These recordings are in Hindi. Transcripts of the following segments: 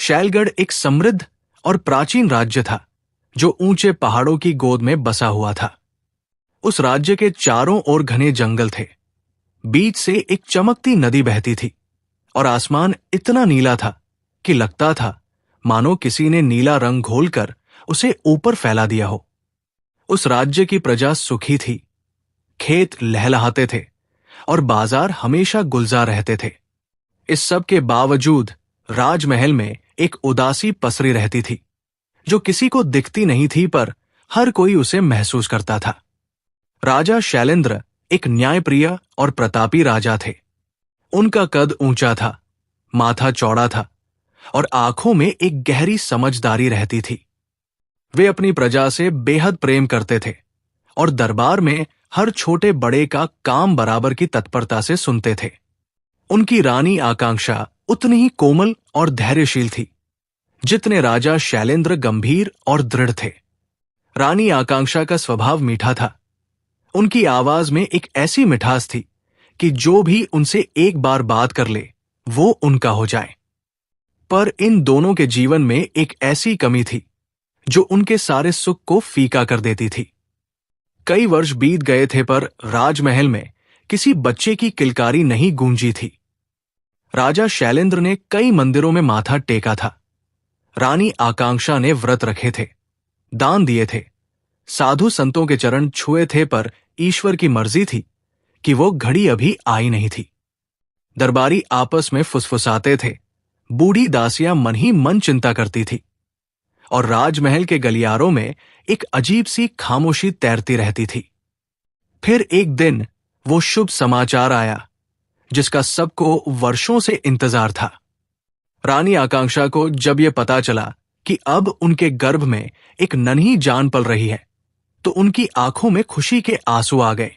शैलगढ़ एक समृद्ध और प्राचीन राज्य था जो ऊंचे पहाड़ों की गोद में बसा हुआ था। उस राज्य के चारों ओर घने जंगल थे। बीच से एक चमकती नदी बहती थी और आसमान इतना नीला था कि लगता था मानो किसी ने नीला रंग घोलकर उसे ऊपर फैला दिया हो। उस राज्य की प्रजा सुखी थी, खेत लहलहाते थे और बाजार हमेशा गुलजार रहते थे। इस सब के बावजूद राजमहल में एक उदासी पसरी रहती थी जो किसी को दिखती नहीं थी, पर हर कोई उसे महसूस करता था। राजा शैलेंद्र एक न्यायप्रिय और प्रतापी राजा थे। उनका कद ऊंचा था, माथा चौड़ा था और आंखों में एक गहरी समझदारी रहती थी। वे अपनी प्रजा से बेहद प्रेम करते थे और दरबार में हर छोटे बड़े का काम बराबर की तत्परता से सुनते थे। उनकी रानी आकांक्षा उतनी ही कोमल और धैर्यशील थी जितने राजा शैलेंद्र गंभीर और दृढ़ थे। रानी आकांक्षा का स्वभाव मीठा था। उनकी आवाज में एक ऐसी मिठास थी कि जो भी उनसे एक बार बात कर ले वो उनका हो जाए। पर इन दोनों के जीवन में एक ऐसी कमी थी जो उनके सारे सुख को फीका कर देती थी। कई वर्ष बीत गए थे पर राजमहल में किसी बच्चे की किलकारी नहीं गूंजी थी। राजा शैलेंद्र ने कई मंदिरों में माथा टेका था। रानी आकांक्षा ने व्रत रखे थे, दान दिए थे, साधु संतों के चरण छुए थे, पर ईश्वर की मर्जी थी कि वो घड़ी अभी आई नहीं थी। दरबारी आपस में फुसफुसाते थे, बूढ़ी दासियां मन ही मन चिंता करती थी और राजमहल के गलियारों में एक अजीब सी खामोशी तैरती रहती थी। फिर एक दिन वो शुभ समाचार आया जिसका सबको वर्षों से इंतजार था। रानी आकांक्षा को जब यह पता चला कि अब उनके गर्भ में एक नन्ही जान पल रही है तो उनकी आंखों में खुशी के आंसू आ गए।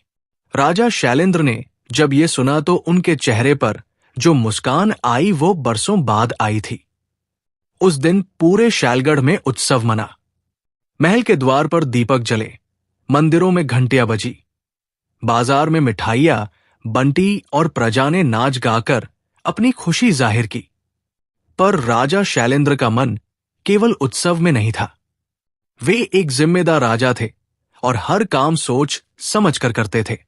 राजा शैलेंद्र ने जब ये सुना तो उनके चेहरे पर जो मुस्कान आई वो बरसों बाद आई थी। उस दिन पूरे शैलगढ़ में उत्सव मना। महल के द्वार पर दीपक जले, मंदिरों में घंटियां बजी, बाजार में मिठाइयां बंटी और प्रजा ने नाच गाकर अपनी खुशी जाहिर की। पर राजा शैलेंद्र का मन केवल उत्सव में नहीं था। वे एक जिम्मेदार राजा थे और हर काम सोच समझ कर करते थे।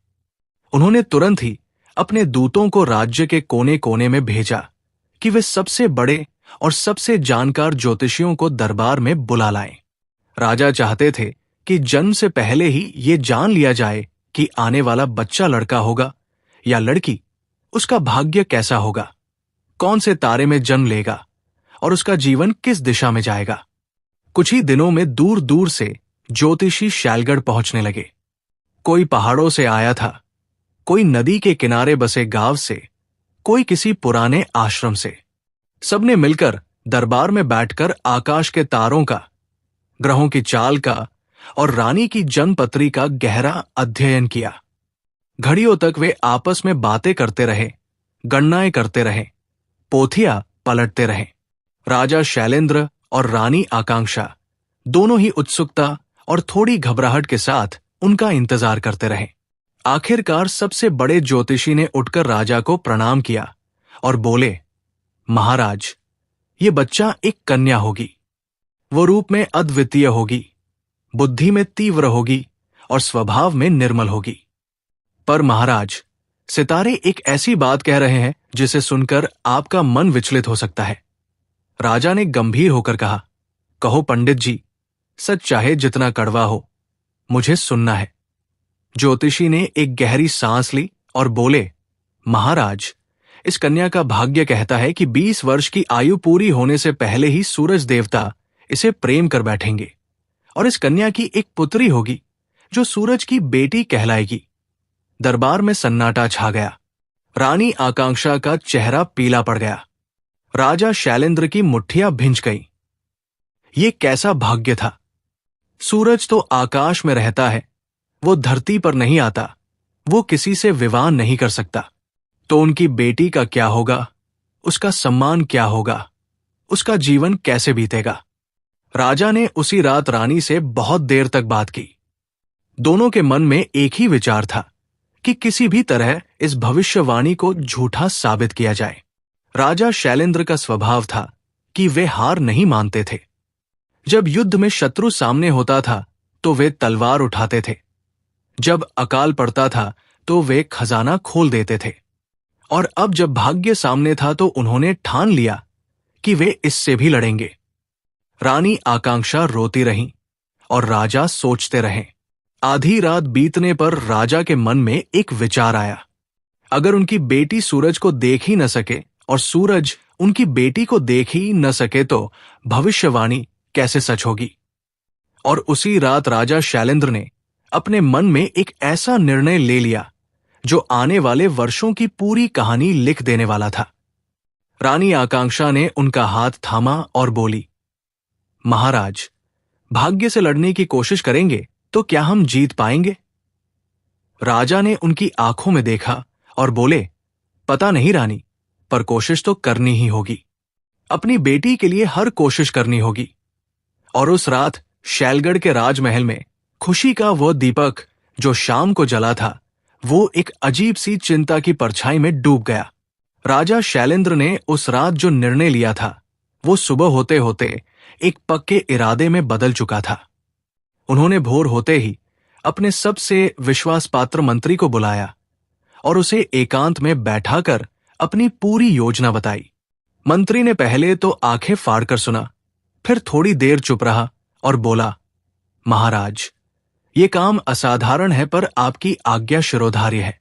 उन्होंने तुरंत ही अपने दूतों को राज्य के कोने कोने में भेजा कि वे सबसे बड़े और सबसे जानकार ज्योतिषियों को दरबार में बुला लाएं। राजा चाहते थे कि जन्म से पहले ही ये जान लिया जाए कि आने वाला बच्चा लड़का होगा या लड़की, उसका भाग्य कैसा होगा, कौन से तारे में जन्म लेगा और उसका जीवन किस दिशा में जाएगा। कुछ ही दिनों में दूर दूर से ज्योतिषी शैलगढ़ पहुंचने लगे। कोई पहाड़ों से आया था, कोई नदी के किनारे बसे गांव से, कोई किसी पुराने आश्रम से। सबने मिलकर दरबार में बैठकर आकाश के तारों का, ग्रहों की चाल का और रानी की जन्मपत्री का गहरा अध्ययन किया। घड़ियों तक वे आपस में बातें करते रहे, गणनाएं करते रहे, पोथियां पलटते रहे। राजा शैलेंद्र और रानी आकांक्षा दोनों ही उत्सुकता और थोड़ी घबराहट के साथ उनका इंतजार करते रहे। आखिरकार सबसे बड़े ज्योतिषी ने उठकर राजा को प्रणाम किया और बोले, महाराज, ये बच्चा एक कन्या होगी। वो रूप में अद्वितीय होगी, बुद्धि में तीव्र होगी और स्वभाव में निर्मल होगी। पर महाराज, सितारे एक ऐसी बात कह रहे हैं जिसे सुनकर आपका मन विचलित हो सकता है। राजा ने गंभीर होकर कहा, कहो पंडित जी, सच चाहे जितना कड़वा हो, मुझे सुनना है। ज्योतिषी ने एक गहरी सांस ली और बोले, महाराज, इस कन्या का भाग्य कहता है कि 20 वर्ष की आयु पूरी होने से पहले ही सूरज देवता इसे प्रेम कर बैठेंगे और इस कन्या की एक पुत्री होगी जो सूरज की बेटी कहलाएगी। दरबार में सन्नाटा छा गया। रानी आकांक्षा का चेहरा पीला पड़ गया। राजा शैलेंद्र की मुट्ठियां भिंच गईं। ये कैसा भाग्य था? सूरज तो आकाश में रहता है, वो धरती पर नहीं आता, वो किसी से विवाह नहीं कर सकता। तो उनकी बेटी का क्या होगा? उसका सम्मान क्या होगा? उसका जीवन कैसे बीतेगा? राजा ने उसी रात रानी से बहुत देर तक बात की। दोनों के मन में एक ही विचार था कि किसी भी तरह इस भविष्यवाणी को झूठा साबित किया जाए। राजा शैलेंद्र का स्वभाव था कि वे हार नहीं मानते थे। जब युद्ध में शत्रु सामने होता था तो वे तलवार उठाते थे, जब अकाल पड़ता था तो वे खजाना खोल देते थे, और अब जब भाग्य सामने था तो उन्होंने ठान लिया कि वे इससे भी लड़ेंगे। रानी आकांक्षा रोती रहीं और राजा सोचते रहे। आधी रात बीतने पर राजा के मन में एक विचार आया। अगर उनकी बेटी सूरज को देख ही न सके और सूरज उनकी बेटी को देख ही न सके तो भविष्यवाणी कैसे सच होगी। और उसी रात राजा शैलेंद्र ने अपने मन में एक ऐसा निर्णय ले लिया जो आने वाले वर्षों की पूरी कहानी लिख देने वाला था। रानी आकांक्षा ने उनका हाथ थामा और बोली, महाराज, भाग्य से लड़ने की कोशिश करेंगे तो क्या हम जीत पाएंगे? राजा ने उनकी आंखों में देखा और बोले, पता नहीं रानी, पर कोशिश तो करनी ही होगी। अपनी बेटी के लिए हर कोशिश करनी होगी। और उस रात शैलगढ़ के राजमहल में खुशी का वो दीपक जो शाम को जला था, वो एक अजीब सी चिंता की परछाई में डूब गया। राजा शैलेंद्र ने उस रात जो निर्णय लिया था, वो सुबह होते होते एक पक्के इरादे में बदल चुका था। उन्होंने भोर होते ही अपने सबसे विश्वासपात्र मंत्री को बुलाया और उसे एकांत में बैठाकर अपनी पूरी योजना बताई। मंत्री ने पहले तो आंखें फाड़कर सुना, फिर थोड़ी देर चुप रहा और बोला, महाराज, ये काम असाधारण है पर आपकी आज्ञा शिरोधार्य है।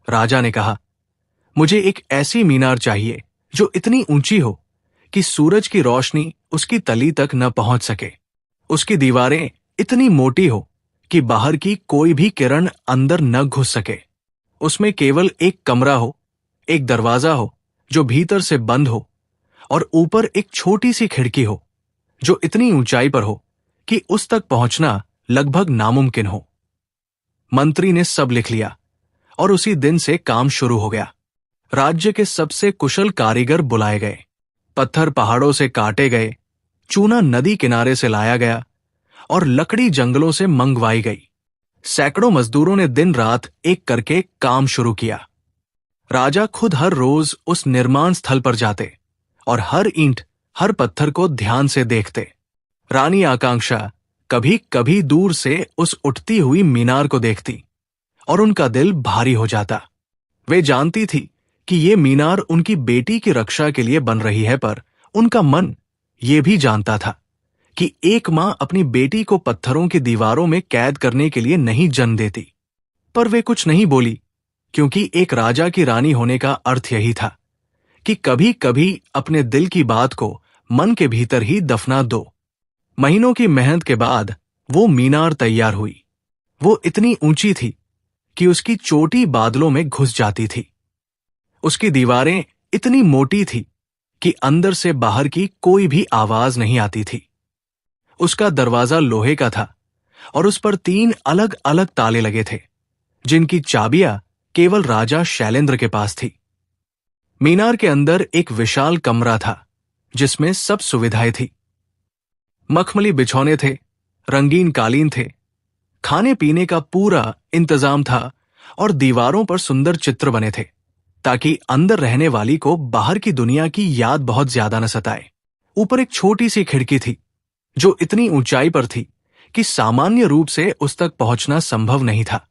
राजा ने कहा, मुझे एक ऐसी मीनार चाहिए जो इतनी ऊंची हो कि सूरज की रोशनी उसकी तली तक न पहुंच सके। उसकी दीवारें इतनी मोटी हो कि बाहर की कोई भी किरण अंदर न घुस सके। उसमें केवल एक कमरा हो, एक दरवाजा हो जो भीतर से बंद हो, और ऊपर एक छोटी सी खिड़की हो जो इतनी ऊंचाई पर हो कि उस तक पहुंचना लगभग नामुमकिन हो। मंत्री ने सब लिख लिया और उसी दिन से काम शुरू हो गया। राज्य के सबसे कुशल कारीगर बुलाए गए, पत्थर पहाड़ों से काटे गए, चूना नदी किनारे से लाया गया और लकड़ी जंगलों से मंगवाई गई। सैकड़ों मजदूरों ने दिन रात एक करके काम शुरू किया। राजा खुद हर रोज उस निर्माण स्थल पर जाते और हर ईंट, हर पत्थर को ध्यान से देखते। रानी आकांक्षा कभी कभी दूर से उस उठती हुई मीनार को देखती और उनका दिल भारी हो जाता। वे जानती थी कि ये मीनार उनकी बेटी की रक्षा के लिए बन रही है, पर उनका मन ये भी जानता था कि एक मां अपनी बेटी को पत्थरों की दीवारों में कैद करने के लिए नहीं जन्म देती। पर वे कुछ नहीं बोली, क्योंकि एक राजा की रानी होने का अर्थ यही था कि कभी कभी अपने दिल की बात को मन के भीतर ही दफना दो। महीनों की मेहनत के बाद वो मीनार तैयार हुई। वो इतनी ऊंची थी कि उसकी चोटी बादलों में घुस जाती थी। उसकी दीवारें इतनी मोटी थी कि अंदर से बाहर की कोई भी आवाज नहीं आती थी। उसका दरवाजा लोहे का था और उस पर 3 अलग अलग ताले लगे थे, जिनकी चाबियां केवल राजा शैलेंद्र के पास थी। मीनार के अंदर एक विशाल कमरा था जिसमें सब सुविधाएं थी। मखमली बिछौने थे, रंगीन कालीन थे, खाने पीने का पूरा इंतजाम था और दीवारों पर सुंदर चित्र बने थे ताकि अंदर रहने वाली को बाहर की दुनिया की याद बहुत ज्यादा न सताए। ऊपर एक छोटी सी खिड़की थी जो इतनी ऊंचाई पर थी कि सामान्य रूप से उस तक पहुंचना संभव नहीं था।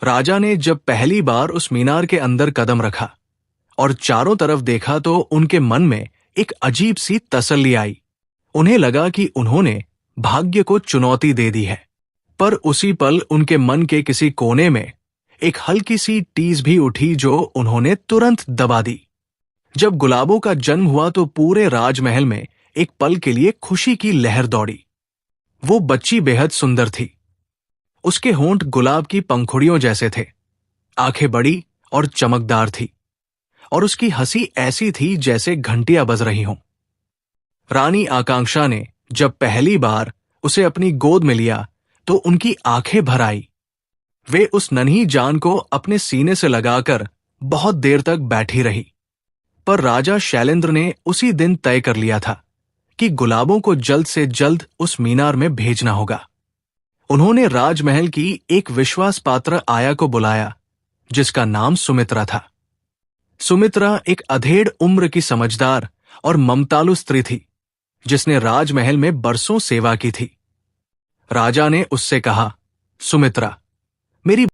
राजा ने जब पहली बार उस मीनार के अंदर कदम रखा और चारों तरफ देखा तो उनके मन में एक अजीब सी तसल्ली आई। उन्हें लगा कि उन्होंने भाग्य को चुनौती दे दी है। पर उसी पल उनके मन के किसी कोने में एक हल्की सी टीस भी उठी जो उन्होंने तुरंत दबा दी। जब गुलाबों का जन्म हुआ तो पूरे राजमहल में एक पल के लिए खुशी की लहर दौड़ी। वो बच्ची बेहद सुंदर थी। उसके होंठ गुलाब की पंखुड़ियों जैसे थे, आंखें बड़ी और चमकदार थी और उसकी हंसी ऐसी थी जैसे घंटियां बज रही हों। रानी आकांक्षा ने जब पहली बार उसे अपनी गोद में लिया तो उनकी आंखें भर आई। वे उस नन्ही जान को अपने सीने से लगाकर बहुत देर तक बैठी रही। पर राजा शैलेंद्र ने उसी दिन तय कर लिया था कि गुलाबों को जल्द से जल्द उस मीनार में भेजना होगा। उन्होंने राजमहल की एक विश्वास पात्र आया को बुलाया जिसका नाम सुमित्रा था। सुमित्रा एक अधेड़ उम्र की समझदार और ममतालु स्त्री थी जिसने राजमहल में बरसों सेवा की थी। राजा ने उससे कहा, सुमित्रा, मेरी